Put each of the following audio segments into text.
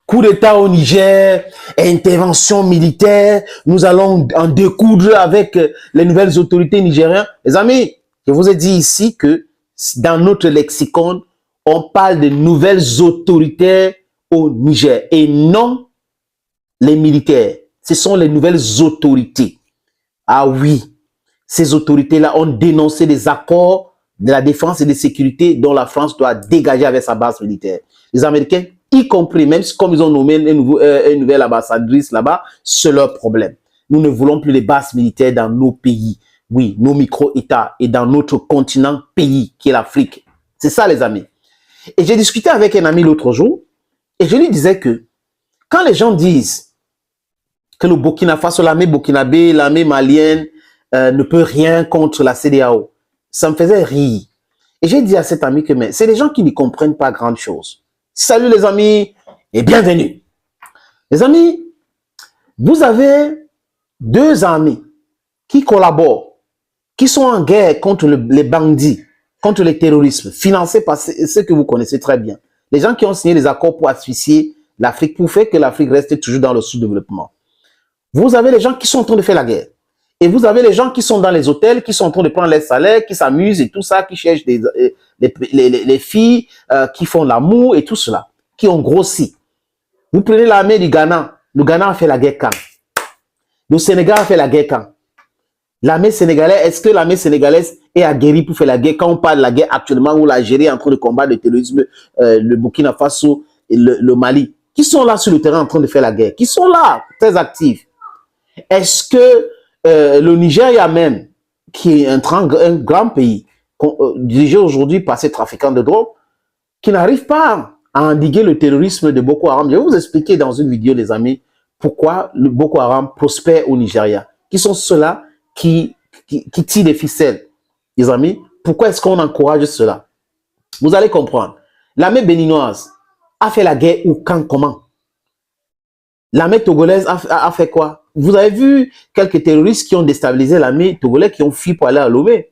coup d'État au Niger, intervention militaire, nous allons en découdre avec les nouvelles autorités nigériennes. Les amis, je vous ai dit ici que dans notre lexicon, on parle de nouvelles autorités au Niger et non les militaires. Ce sont les nouvelles autorités. Ah oui, ces autorités-là ont dénoncé des accords de la défense et de sécurité dont la France doit dégager avec sa base militaire. Les Américains, y compris, même comme ils ont nommé une nouvelle ambassadrice là-bas, c'est leur problème. Nous ne voulons plus les bases militaires dans nos pays, oui, nos micro-États et dans notre continent pays qui est l'Afrique. C'est ça, les amis. Et j'ai discuté avec un ami l'autre jour et je lui disais que quand les gens disent que le Burkina Faso, l'armée burkinabé, l'armée malienne ne peut rien contre la CEDEAO, ça me faisait rire. Et j'ai dit à cet ami que c'est des gens qui ne comprennent pas grande chose. Salut les amis et bienvenue. Les amis, vous avez deux armées qui collaborent, qui sont en guerre contre les bandits, contre le terrorisme, financés par ceux que vous connaissez très bien. Les gens qui ont signé les accords pour asphyxier l'Afrique, pour faire que l'Afrique reste toujours dans le sous-développement. Vous avez les gens qui sont en train de faire la guerre. Et vous avez les gens qui sont dans les hôtels, qui sont en train de prendre les salaires, qui s'amusent et tout ça, qui cherchent les filles, qui font l'amour et tout cela, qui ont grossi. Vous prenez l'armée du Ghana. Le Ghana a fait la guerre quand? Le Sénégal a fait la guerre quand? L'armée sénégalaise, est-ce que l'armée sénégalaise est aguerrie pour faire la guerre? Quand on parle de la guerre actuellement où l'Algérie est en train de combattre le terrorisme, le Burkina Faso et le Mali, qui sont là sur le terrain en train de faire la guerre? Qui sont là, très actifs? Est-ce que le Nigeria même, qui est un grand pays, dirigé aujourd'hui par ces trafiquants de drogue, qui n'arrive pas à endiguer le terrorisme de Boko Haram? Je vais vous expliquer dans une vidéo, les amis, pourquoi le Boko Haram prospère au Nigeria. Qui sont ceux-là qui tirent des ficelles, les amis? Pourquoi est-ce qu'on encourage cela? Vous allez comprendre. L'armée béninoise a fait la guerre où, quand, comment? L'armée togolaise a fait quoi? Vous avez vu quelques terroristes qui ont déstabilisé l'armée togolaise, qui ont fui pour aller à Lomé.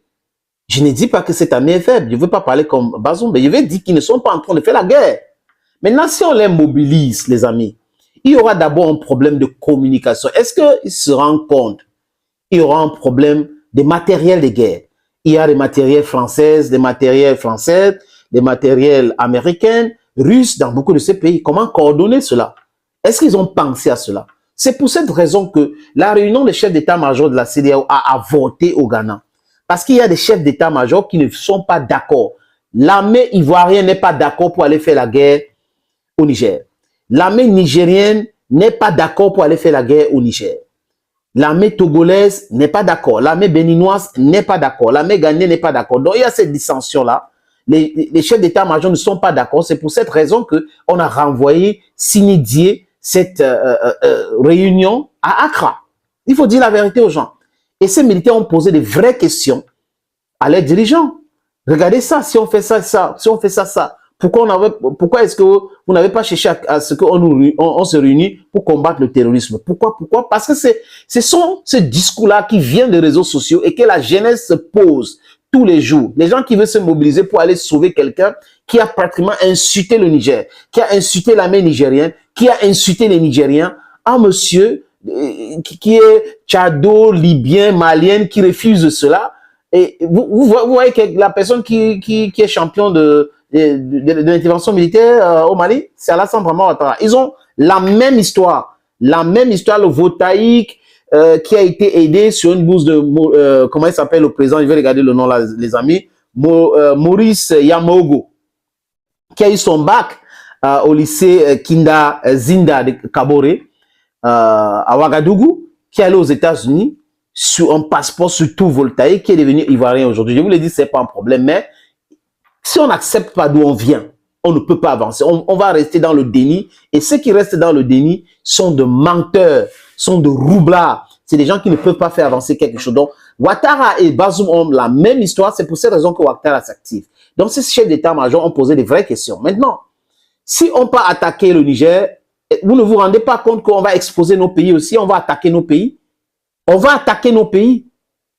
Je ne dis pas que cette armée est faible. Je ne veux pas parler comme Bazoum, mais je vais dire qu'ils ne sont pas en train de faire la guerre. Maintenant, si on les mobilise, les amis, il y aura d'abord un problème de communication. Est-ce qu'ils se rendent compte? Il y aura un problème de matériel de guerre. Il y a des matériels français, des matériels français, des matériels américains, russes dans beaucoup de ces pays. Comment coordonner cela? Est-ce qu'ils ont pensé à cela? C'est pour cette raison que la réunion des chefs d'état-major de la CEDEAO a avorté au Ghana. Parce qu'il y a des chefs d'état-major qui ne sont pas d'accord. L'armée ivoirienne n'est pas d'accord pour aller faire la guerre au Niger. L'armée nigérienne n'est pas d'accord pour aller faire la guerre au Niger. L'armée togolaise n'est pas d'accord. L'armée béninoise n'est pas d'accord. L'armée ghanéenne n'est pas d'accord. Donc, il y a cette dissension-là. Les chefs d'état-major ne sont pas d'accord. C'est pour cette raison qu'on a renvoyé Sini Dié cette réunion à Accra. Il faut dire la vérité aux gens. Et ces militaires ont posé des vraies questions à leurs dirigeants. Regardez ça, si on fait ça, si on fait ça. Pourquoi est-ce que vous n'avez pas cherché à ce qu'on se réunit pour combattre le terrorisme? Pourquoi? Parce que ce sont ces discours-là qui viennent des réseaux sociaux et que la jeunesse se pose tous les jours. Les gens qui veulent se mobiliser pour aller sauver quelqu'un qui a pratiquement insulté le Niger, qui a insulté l'armée nigérienne, qui a insulté les Nigériens, un monsieur qui est tchado, libyen, malien, qui refuse cela. Et vous voyez que la personne qui est champion de l'intervention militaire au Mali, c'est Alassane Dramane Ouattara. Ils ont la même histoire, le Votaïque qui a été aidé sur une bourse de, comment il s'appelle le président, je vais regarder le nom là, les amis, Maurice Yamogo, qui a eu son bac au lycée Kinda Zinda de Kabore, à Ouagadougou, qui est allé aux États-Unis sur un passeport surtout voltaïque, qui est devenu ivoirien aujourd'hui. Je vous l'ai dit, c'est pas un problème, mais si on n'accepte pas d'où on vient, on ne peut pas avancer. On va rester dans le déni. Et ceux qui restent dans le déni sont de menteurs, sont de roublards. C'est des gens qui ne peuvent pas faire avancer quelque chose. Donc, Ouattara et Bazoum ont la même histoire. C'est pour cette raison que Ouattara s'active. Donc, ces chefs d'état-major ont posé des vraies questions. Maintenant, si on peut attaquer le Niger, vous ne vous rendez pas compte qu'on va exposer nos pays aussi? On va attaquer nos pays. On va attaquer nos pays.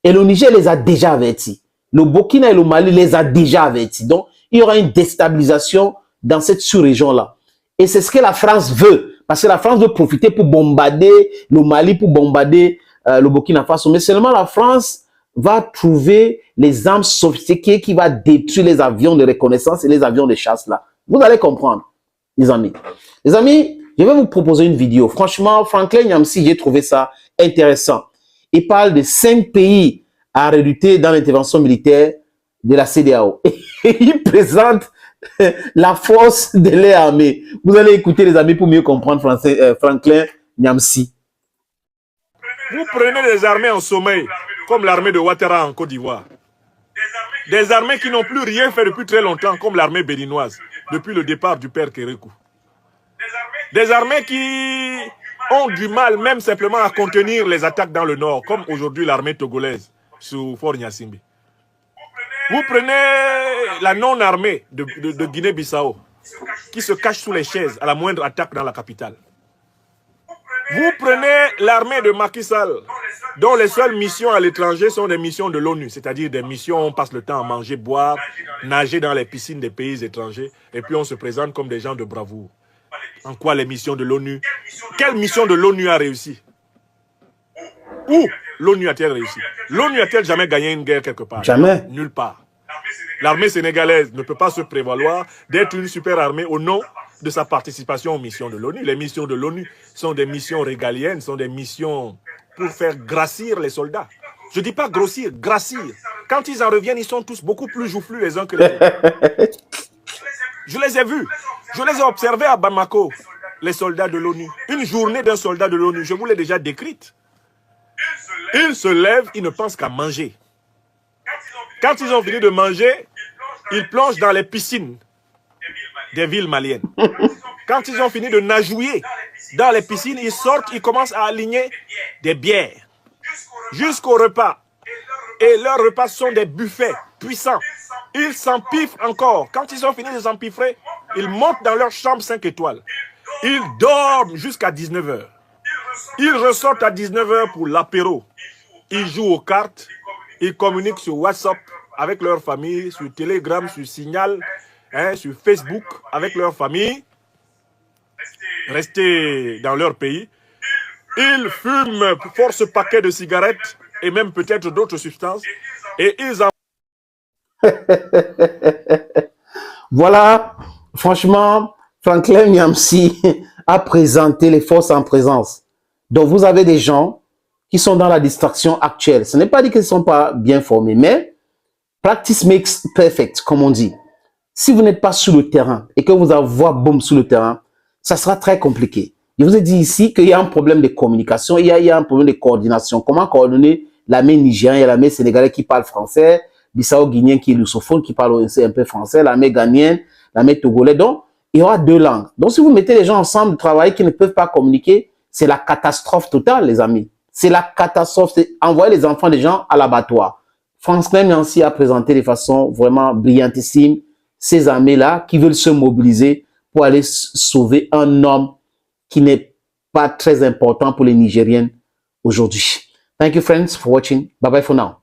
Et le Niger les a déjà avertis. Le Burkina et le Mali les a déjà avertis. Donc, il y aura une déstabilisation dans cette sous-région-là. Et c'est ce que la France veut. Parce que la France veut profiter pour bombarder le Mali, pour bombarder le Burkina Faso. Mais seulement la France va trouver les armes sophistiquées qui va détruire les avions de reconnaissance et les avions de chasse là. Vous allez comprendre, les amis. Les amis, je vais vous proposer une vidéo. Franchement, Franklin Nyamsi, j'ai trouvé ça intéressant. Il parle de 5 pays à redouter dans l'intervention militaire de la CEDEAO. Et il présente la force de l'armée. Vous allez écouter, les amis, pour mieux comprendre Franklin Nyamsi. Vous prenez des armées en sommeil, comme l'armée de Ouattara en Côte d'Ivoire. Des armées qui n'ont plus rien fait depuis très longtemps, comme l'armée béninoise, depuis le départ du père Kérékou. Des armées qui ont du mal même simplement à contenir les attaques dans le nord, comme aujourd'hui l'armée togolaise sous Fort Nyassimbi. Vous prenez la non-armée de Guinée-Bissau, qui se cache sous les chaises à la moindre attaque dans la capitale. Vous prenez l'armée de Macky Sall, dont les seules missions à l'étranger sont des missions de l'ONU, c'est-à-dire des missions où on passe le temps à manger, boire, nager dans les piscines des pays étrangers, et puis on se présente comme des gens de bravoure. En quoi les missions de l'ONU? Quelle mission de l'ONU a réussi? Où l'ONU a-t-elle réussi? L'ONU a-t-elle jamais gagné une guerre quelque part? Jamais. Nulle part. L'armée sénégalaise ne peut pas se prévaloir d'être une super armée au nom de sa participation aux missions de l'ONU. Les missions de l'ONU sont des missions régaliennes, sont des missions pour faire grassir les soldats. Je ne dis pas grossir, grassir. Quand ils en reviennent, ils sont tous beaucoup plus joufflus les uns que les autres. Je les ai vus. Je les ai observés à Bamako, les soldats de l'ONU. Une journée d'un soldat de l'ONU, je vous l'ai déjà décrite. Ils se lèvent, ils ne pensent qu'à manger. Quand ils ont fini de manger, ils plongent dans les piscines des villes maliennes. Quand ils ont fini de nagouiller dans les piscines, ils sortent, ils commencent à aligner des bières jusqu'au repas. Et leurs repas sont des buffets puissants. Ils s'empiffrent encore. Quand ils ont fini de s'empiffrer, ils montent dans leur chambre 5 étoiles. Ils dorment jusqu'à 19 h. Ils ressortent à 19 h pour l'apéro. Ils jouent aux cartes. Ils communiquent sur WhatsApp avec leur famille, sur Telegram, sur Signal, sur Facebook avec leur famille. Restés dans leur pays. Ils fument force paquets de cigarettes et même peut-être d'autres substances. Et ils en... Voilà, franchement, Franklin Nyamsi a présenté les forces en présence. Donc, vous avez des gens qui sont dans la distraction actuelle. Ce n'est pas dit qu'ils ne sont pas bien formés, mais practice makes perfect, comme on dit. Si vous n'êtes pas sur le terrain et que vous avez boum sur le terrain, ça sera très compliqué. Je vous ai dit ici qu'il y a un problème de communication, il y a un problème de coordination. Comment coordonner l'armée nigérienne et l'armée sénégalaise qui parle français, Bissau-Guinéen qui est lusophone, qui parle aussi un peu français, l'armée ghanéenne, l'armée togolaise. Donc, il y aura 2 langues. Donc, si vous mettez les gens ensemble, travailler, qui ne peuvent pas communiquer, c'est la catastrophe totale, les amis. C'est la catastrophe. C'est envoyer les enfants des gens à l'abattoir. Franklin Nyamsi a présenté de façon vraiment brillantissime ces armées-là qui veulent se mobiliser pour aller sauver un homme qui n'est pas très important pour les Nigériennes aujourd'hui. Thank you, friends, for watching. Bye-bye for now.